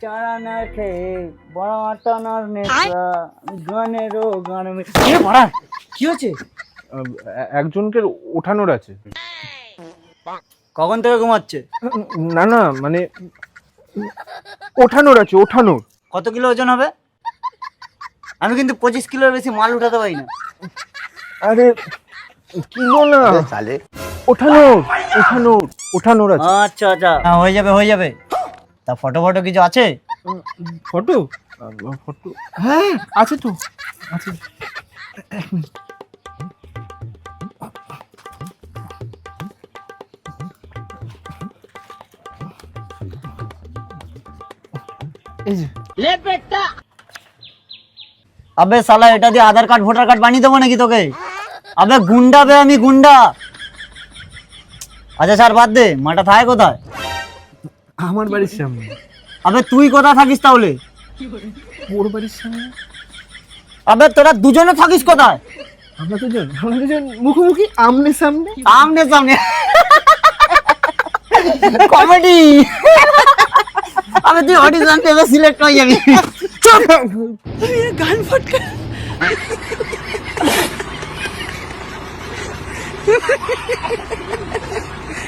চারা না খেয়ে বড় আটানার নেশা গানেরও গান পড়া কি হচ্ছে? একজনকে ওঠানোর আছে। কখন থেকে ঘুমাচ্ছে? না না মানে ওঠানোর আছে, ওঠানোর। কত কিলো ওজন হবে? আমি কিন্তু 25 কিলোর বেশি মাল উঠাতে পারি না। আরে কিলো না, साले ওঠানোর ওঠানোর ওঠানোর আছে। আচ্ছা আচ্ছা, হয়ে যাবে হয়ে যাবে। তা ফটো ফটো কিছু আছে? ফটো ফটো হ্যাঁ আছে তো, আছে। এই যে আবে শালা, এটা দিয়ে আধার কার্ড ভোটার কার্ড বানিয়ে দেবো নাকি তোকে? আবে গুন্ডা বে, আমি গুন্ডা। আচ্ছা স্যার বাদ দে, মাটা থাকে কোথায়? আমার বাড়ির সামনে। আবে তুই কোথায় থাকিস তাহলে? ওর বাড়ির সামনে। আবে তোরা দুজনে থাকিস কোথায়? আমরা দুজন মুখোমুখি, আমনে সামনে। সামনে সামনে কমেডি। আবে তুই অডিশন পেলে সিলেক্ট হয়ে যাবি। গান ফটকা।